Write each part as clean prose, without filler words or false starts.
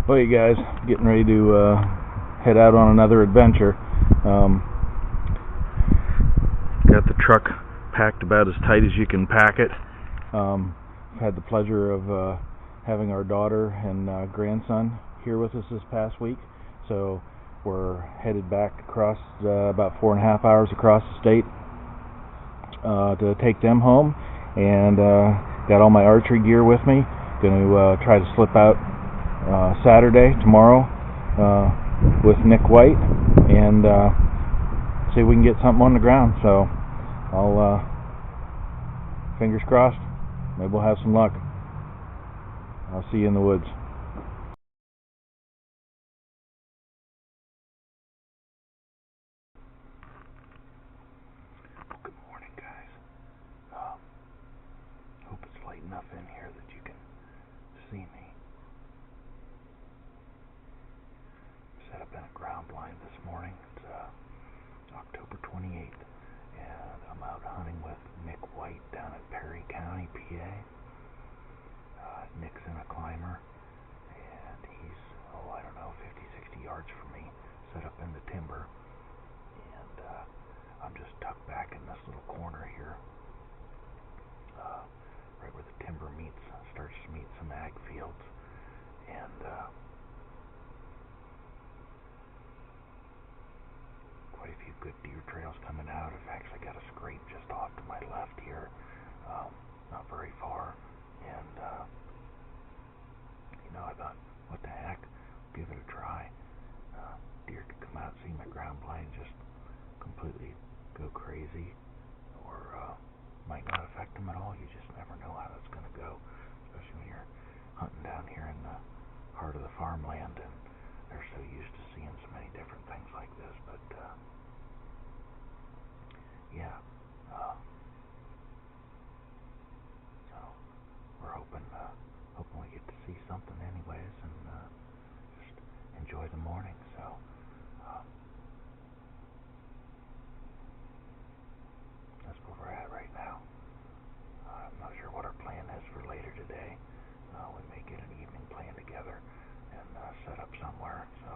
Well, you guys, getting ready to head out on another adventure. Got the truck packed about as tight as you can pack it. I've had the pleasure of having our daughter and grandson here with us this past week, so we're headed back across about 4.5 hours across the state to take them home, and got all my archery gear with me. Going to try to slip out Saturday, tomorrow, with Nick White, and see if we can get something on the ground. So I'll fingers crossed, maybe we'll have some luck. I'll see you in the woods. Good morning, guys. Hope it's light enough in here that you can see me. Set up in a ground blind this morning. It's October 28th, and I'm out hunting with Nick White down at Perry County, PA. Nick's in a climber, and he's, 50-60 yards from me, set up in the timber, and I'm just tucked back in this little corner here, right where the timber starts to meet some ag fields, and quite a few good deer trails coming out. I've actually got a scrape just off to my left here, not very far, and I thought, what the heck, give it a try. Deer could come out, see my ground blind, just completely go crazy, or might not affect them at all. You just never know how that's going to go, especially when you're hunting down here in the heart of the farmland, and they're so used to seeing so many different things like this. But yeah, so we're hoping we get to see something anyways, and just enjoy the morning. So that's where we're at right now. I'm not sure what our plan is for later today. We may get an evening plan together and set up somewhere. So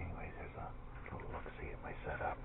anyways, there's a little look-see at my setup.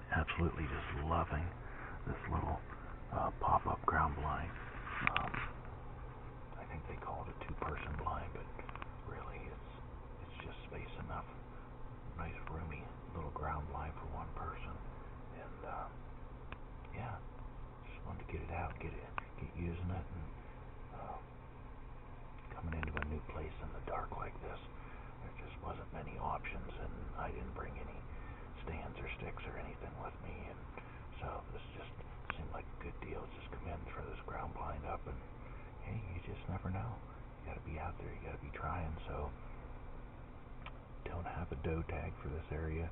Absolutely just loving this little pop-up ground blind. I think they call it a two-person blind, but really it's just space enough. Nice roomy little ground blind for one person, and yeah, just wanted to get it out, get using it, and coming into a new place in the dark like this, there just wasn't many options, and I didn't bring any stands or sticks or anything with me, and so this just seemed like a good deal. Just come in, throw this ground blind up, and hey, you just never know. You gotta be out there, you gotta be trying. So don't have a doe tag for this area,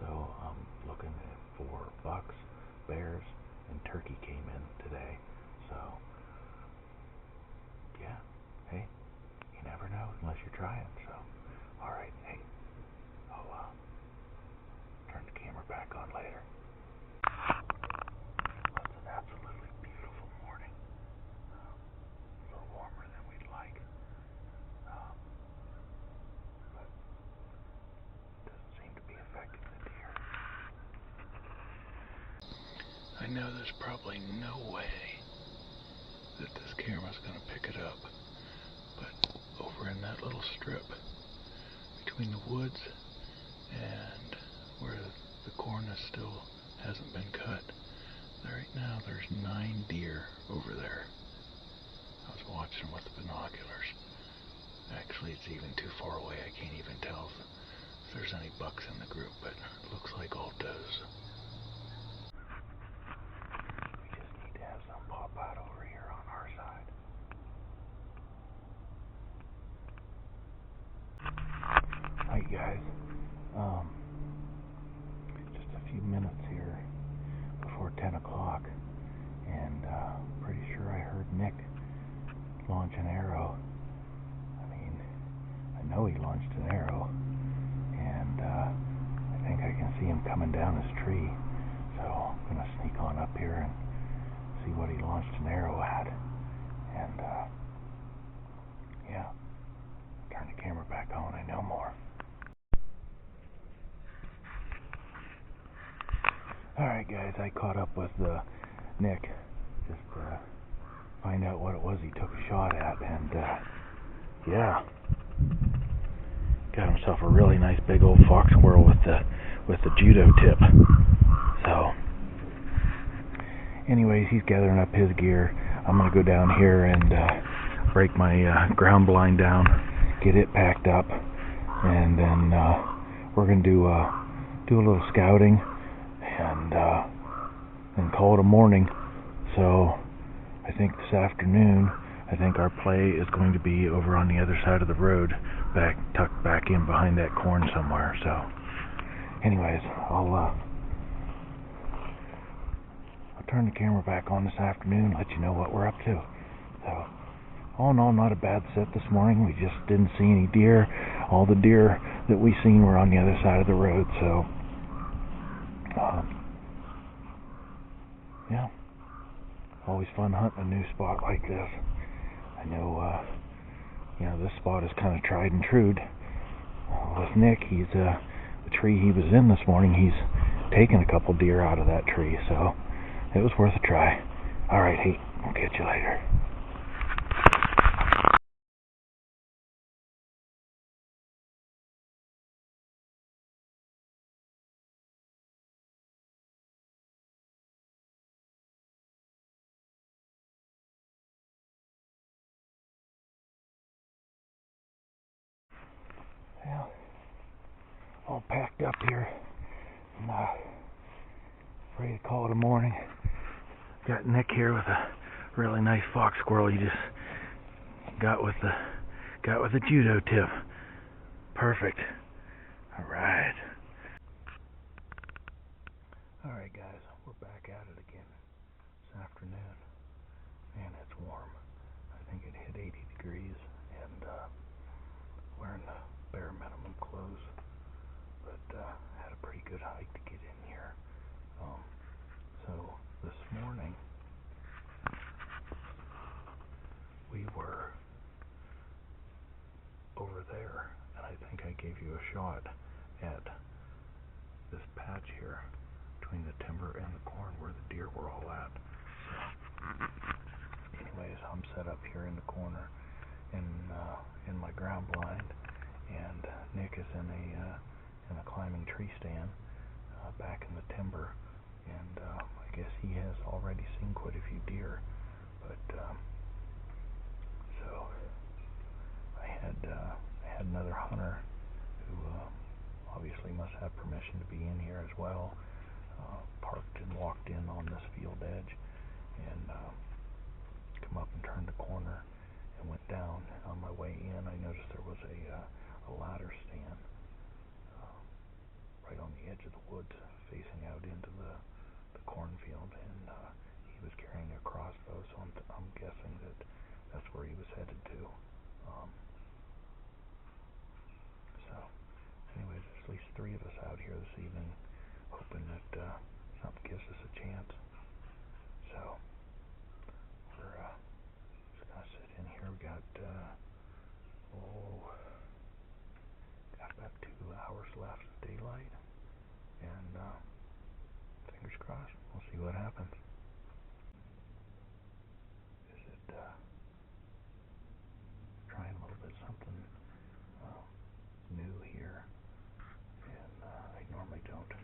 so I'm looking for bucks, bears, and turkey came in today. So yeah, hey, you never know unless you're trying. So alright, hey, I'll turn the camera back on later. Well, it's an absolutely beautiful morning. A little warmer than we'd like, but doesn't seem to be affecting the deer. I know there's probably no way that this camera's going to pick it up, but over in that little strip between the woods and where the corn still hasn't been cut, right now there's 9 deer over there. I was watching them with the binoculars. Actually, it's even too far away. I can't even tell if there's any bucks in the group, but it looks like all does. We just need to have some pop out over here on our side. guys. Just a few minutes here before 10 o'clock, and pretty sure I heard Nick launch an arrow. I mean, I know he launched an arrow, and I think I can see him coming down his tree. So I'm going to sneak on up here and see what he launched an arrow at. And yeah, turn the camera back on. I know more. Alright guys, I caught up with Nick just to find out what it was he took a shot at, and yeah, got himself a really nice big old fox squirrel with the judo tip. So anyways, he's gathering up his gear. I'm gonna go down here and break my ground blind down, get it packed up, and then we're gonna do a little scouting and call it a morning. So I think this afternoon, I think our play is going to be over on the other side of the road, tucked back in behind that corn somewhere. So anyways, I'll turn the camera back on this afternoon, let you know what we're up to. So all in all, not a bad set this morning. We just didn't see any deer. All the deer that we seen were on the other side of the road. So yeah, always fun hunting a new spot like this. I know, this spot is kind of tried and true. With Nick, the tree he was in this morning, he's taken a couple deer out of that tree, so it was worth a try. Alright, hey, I'll catch you later. Well, all packed up here, and ready to call it a morning. Got Nick here with a really nice fox squirrel he just got with the judo tip. Perfect. Alright. Alright guys, we're back at it again this afternoon. Man, it's warm. I think it hit 80 degrees, and wearing the bare minimum clothes, but had a pretty good hike to get in here. So this morning we were over there, and I think I gave you a shot at this patch here between the timber and the corn where the deer were all at. So anyways, I'm set up here in the corner in my ground blind, and Nick is in a climbing tree stand back in the timber, and I guess he has already seen quite a few deer. But so I had another hunter who obviously must have permission to be in here as well. Parked and walked in on this field edge, and come up and turned the corner and went down. On my way in, I noticed there was a ladder stand right on the edge of the woods, facing out into the cornfield, and he was carrying a crossbow. So I'm guessing that's where he was headed to. So, anyways, there's at least 3 of us out here this evening, hoping that something gives us a chance. So we're just gonna sit in here. We got about 2 hours left of daylight, and fingers crossed, we'll see what happens. Is it trying a little bit something new here, and I normally don't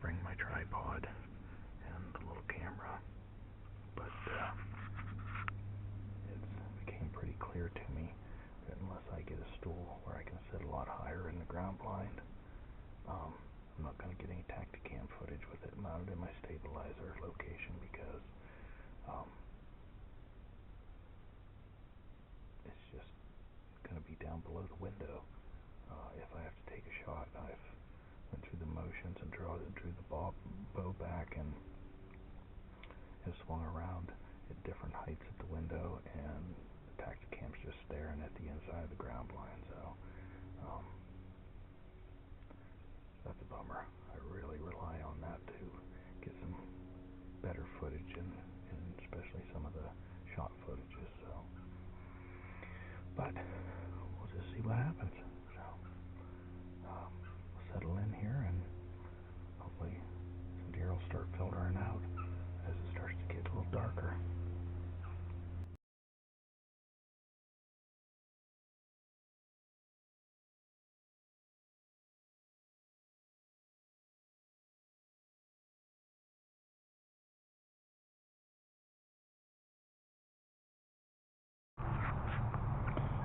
bring my tripod and the little camera, but it became pretty clear to me that unless I get a stool where I can sit a lot higher in the ground blind, I'm not going to get any Tacticam footage with it mounted in my stabilizer location, because it's just going to be down below the window if I have motions and drew the bow back, and it swung around at different heights at the window, and the taxicamp's just staring at the inside of the ground blind. So that's a bummer. I really rely on that to get some better footage, and especially some of the shot footages. So, but we'll just see what happens. So we'll settle in here, and hopefully some deer will start filtering out as it starts to get a little darker.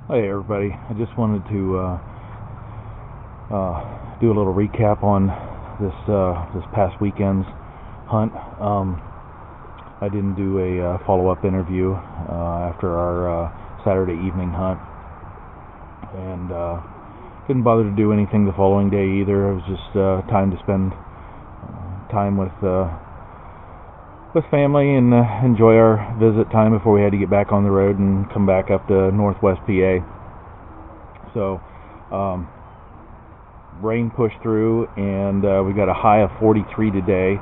Hey everybody, I just wanted to do a little recap on this past weekend's hunt. I didn't do a follow-up interview after our Saturday evening hunt, and didn't bother to do anything the following day either. It was just time to spend time with family and enjoy our visit time before we had to get back on the road and come back up to Northwest PA. So rain pushed through, and we got a high of 43 today,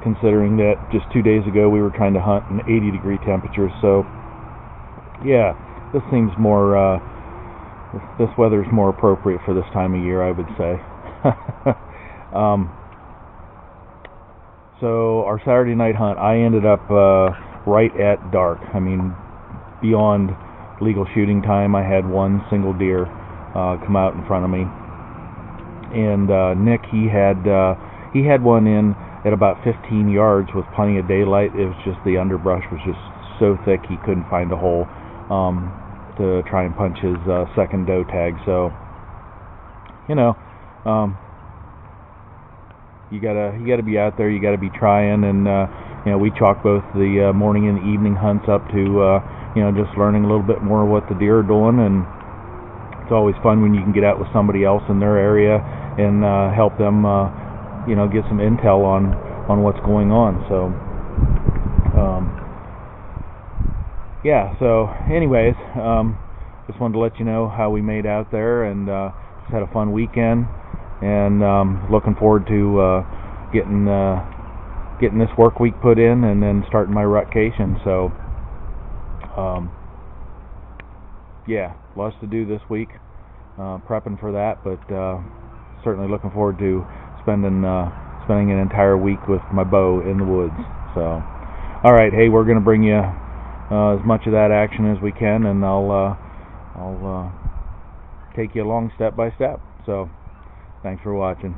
considering that just 2 days ago we were trying to hunt in 80-degree temperatures. So yeah, this seems more this weather's more appropriate for this time of year, I would say. So our Saturday night hunt, I ended up right at dark. I mean, beyond legal shooting time. I had one single deer come out in front of me, and Nick, he had one in at about 15 yards with plenty of daylight. It was just the underbrush was just so thick he couldn't find a hole to try and punch his second doe tag. So you gotta be out there. You gotta be trying, and we chalk both the morning and the evening hunts up to just learning a little bit more what the deer are doing. And it's always fun when you can get out with somebody else in their area and help them get some intel on what's going on. So so anyways, just wanted to let you know how we made out there, and just had a fun weekend, and looking forward to getting this work week put in, and then starting my rutcation. So lots to do this week, prepping for that, but certainly looking forward to spending an entire week with my bow in the woods. So all right, hey, we're going to bring you as much of that action as we can, and I'll take you along step by step. So thanks for watching.